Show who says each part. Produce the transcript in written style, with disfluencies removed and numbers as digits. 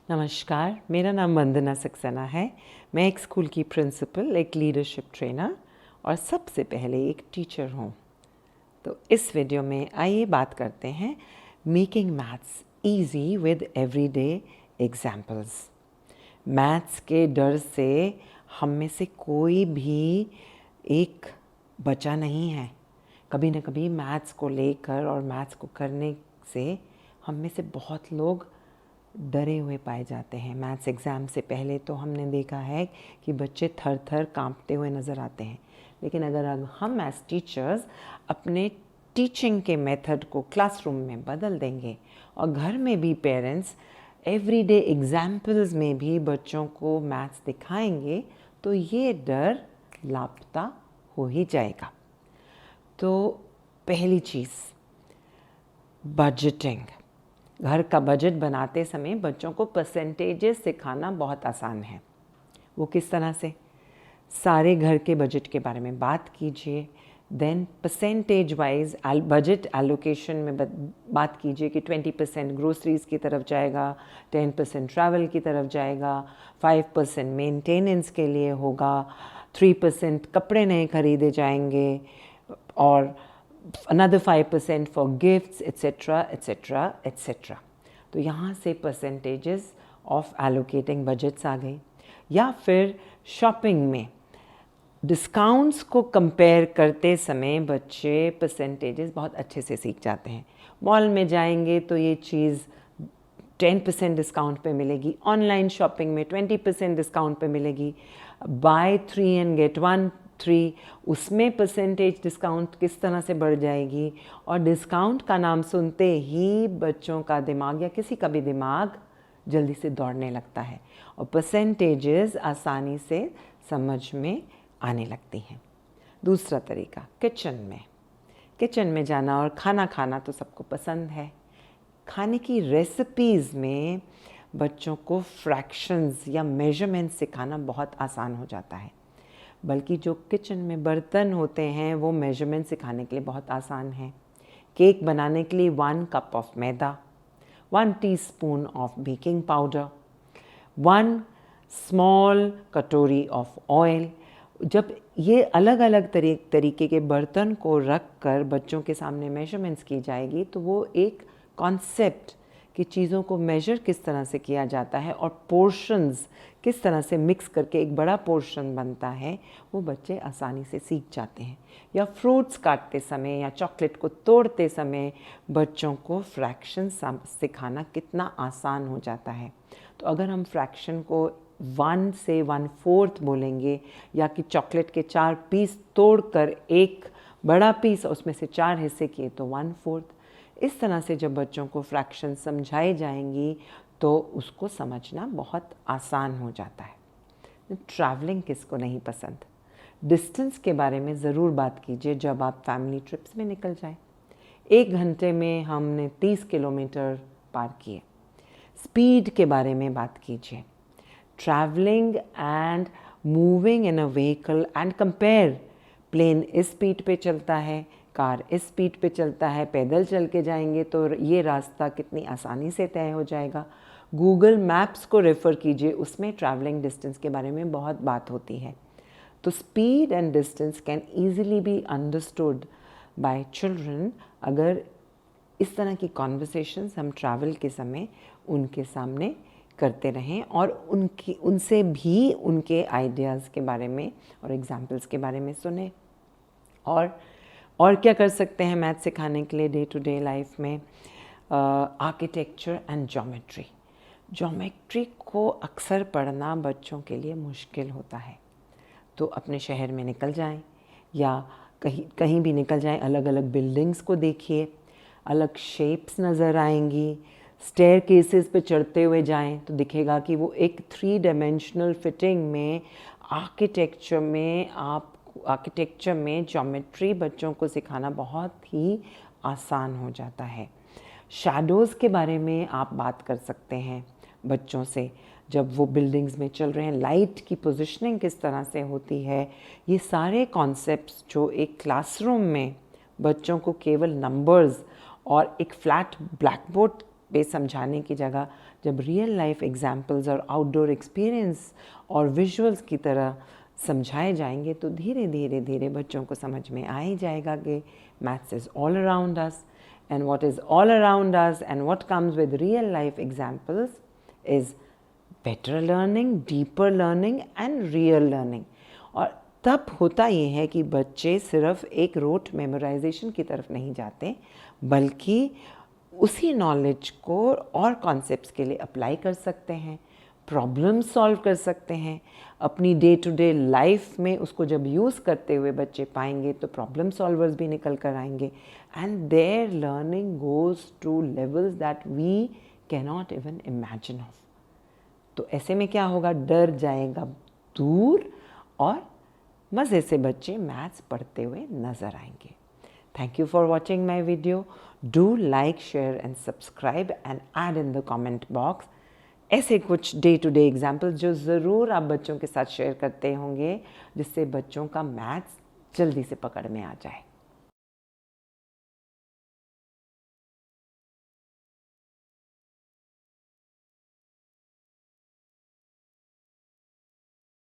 Speaker 1: नमस्कार, मेरा नाम वंदना सक्सेना है। मैं एक स्कूल की प्रिंसिपल, एक लीडरशिप ट्रेनर और सबसे पहले एक टीचर हूँ। तो इस वीडियो में आइए बात करते हैं making maths easy with everyday examples. Maths के डर से हम में से कोई भी एक बचा नहीं है। कभी ना कभी मैथ्स को लेकर और मैथ्स को करने से हम में से बहुत लोग डरे हुए पाए जाते हैं। मैथ्स एग्ज़ाम से पहले तो हमने देखा है कि बच्चे थर थर कांपते हुए नज़र आते हैं। लेकिन अगर हम एज टीचर्स अपने टीचिंग के मेथड को क्लासरूम में बदल देंगे और घर में भी पेरेंट्स एवरीडे एग्जाम्पल्स में भी बच्चों को मैथ्स दिखाएंगे तो ये डर लापता हो ही जाएगा। तो पहली चीज़, बजटिंग। घर का बजट बनाते समय बच्चों को परसेंटेजेस सिखाना बहुत आसान है। वो किस तरह से? सारे घर के बजट के बारे में बात कीजिए, then percentage wise budget allocation में बात कीजिए कि 20% ग्रोसरीज की तरफ जाएगा, 10% ट्रैवल की तरफ जाएगा, 5% मेंटेनेंस के लिए होगा, 3% कपड़े नए खरीदे जाएंगे और another 5% for gifts etc etc etc। तो यहाँ से परसेंटेजेस ऑफ एलोकेटिंग बजट्स आ गई। या फिर शॉपिंग में डिस्काउंट्स को कंपेयर करते समय बच्चे परसेंटेजेस बहुत अच्छे से सीख जाते हैं। मॉल में जाएंगे तो ये चीज़ 10% डिस्काउंट पे मिलेगी, ऑनलाइन शॉपिंग में 20% डिस्काउंट पे मिलेगी, बाय 3 एंड गेट 1 3 उसमें परसेंटेज डिस्काउंट किस तरह से बढ़ जाएगी। और डिस्काउंट का नाम सुनते ही बच्चों का दिमाग या किसी का भी दिमाग जल्दी से दौड़ने लगता है और परसेंटेजेस आसानी से समझ में आने लगती हैं। दूसरा तरीका, किचन में जाना और खाना खाना तो सबको पसंद है। खाने की रेसिपीज़ में बच्चों को फ्रैक्शंस या मेजरमेंट सिखाना बहुत आसान हो जाता है। बल्कि जो किचन में बर्तन होते हैं वो मेजरमेंट सिखाने के लिए बहुत आसान है। केक बनाने के लिए 1 cup of maida, 1 teaspoon of baking powder, 1 small कटोरी ऑफ ऑयल। जब ये अलग अलग तरीके के बर्तन को रख कर बच्चों के सामने मेजरमेंट्स की जाएगी तो वो एक कॉन्सेप्ट कि चीज़ों को मेजर किस तरह से किया जाता है और पोर्शंस किस तरह से मिक्स करके एक बड़ा पोर्शन बनता है, वो बच्चे आसानी से सीख जाते हैं। या फ्रूट्स काटते समय या चॉकलेट को तोड़ते समय बच्चों को फ्रैक्शन सिखाना कितना आसान हो जाता है। तो अगर हम फ्रैक्शन को 1 से 1/4 बोलेंगे या कि चॉकलेट के 4 पीस तोड़कर एक बड़ा पीस उसमें से 4 हिस्से किए तो 1/4। इस तरह से जब बच्चों को फ्रैक्शन समझाई जाएंगी तो उसको समझना बहुत आसान हो जाता है। ट्रैवलिंग किसको नहीं पसंद? डिस्टेंस के बारे में ज़रूर बात कीजिए जब आप फैमिली ट्रिप्स में निकल जाएं। 1 घंटे में हमने 30 किलोमीटर पार किए। स्पीड के बारे में बात कीजिए। Travelling and moving in a vehicle and compare. Plane इस स्पीड पे चलता है, कार इस स्पीड पे चलता है, पैदल चल के जाएंगे तो ये रास्ता कितनी आसानी से तय हो जाएगा। गूगल मैप्स को रेफ़र कीजिए, उसमें ट्रैवलिंग डिस्टेंस के बारे में बहुत बात होती है। तो speed and distance can easily be understood by children अगर इस तरह की कॉन्वर्सेशंस हम ट्रैवल के समय उनके सामने करते रहें और उनसे भी उनके आइडियाज़ के बारे में और एग्जाम्पल्स के बारे में सुने। और क्या कर सकते हैं मैथ सिखाने के लिए डे टू डे लाइफ में? आर्किटेक्चर एंड ज्योमेट्री को अक्सर पढ़ना बच्चों के लिए मुश्किल होता है। तो अपने शहर में निकल जाएं या कहीं भी निकल जाएं, अलग अलग बिल्डिंग्स को देखिए, अलग शेप्स नज़र आएंगी। स्टेयर केसेस पे चढ़ते हुए जाएं तो दिखेगा कि वो एक 3 डायमेंशनल फिटिंग में आर्किटेक्चर में ज्योमेट्री बच्चों को सिखाना बहुत ही आसान हो जाता है। शैडोज़ के बारे में आप बात कर सकते हैं बच्चों से जब वो बिल्डिंग्स में चल रहे हैं, लाइट की पोजीशनिंग किस तरह से होती है। ये सारे कॉन्सेप्ट्स जो एक क्लासरूम में बच्चों को केवल नंबर्स और एक फ्लैट ब्लैक बोर्ड पे समझाने की जगह जब रियल लाइफ एग्जाम्पल्स और आउटडोर एक्सपीरियंस और विजुअल्स की तरह समझाए जाएंगे तो धीरे धीरे धीरे बच्चों को समझ में आ ही जाएगा कि maths is all around us, and what is all around us and what comes with real life examples is better learning, deeper learning and real learning. और तब होता ये है कि बच्चे सिर्फ एक रोट मेमोराइजेशन की तरफ नहीं जाते, बल्कि उसी नॉलेज को और कॉन्सेप्ट्स के लिए अप्लाई कर सकते हैं, प्रॉब्लम सॉल्व कर सकते हैं। अपनी डे टू डे लाइफ में उसको जब यूज़ करते हुए बच्चे पाएंगे तो प्रॉब्लम सॉल्वर्स भी निकल कर आएंगे, and their learning goes to levels that we cannot even imagine of. तो ऐसे में क्या होगा, डर जाएगा दूर और मज़े से बच्चे मैथ्स पढ़ते हुए नज़र आएंगे। Thank you for watching my video. Do like, share and subscribe and add in the comment box ऐसे कुछ डे टू डे एग्जाम्पल्स जो ज़रूर आप बच्चों के साथ शेयर करते होंगे, जिससे बच्चों का मैथ्स जल्दी से पकड़ में आ जाए।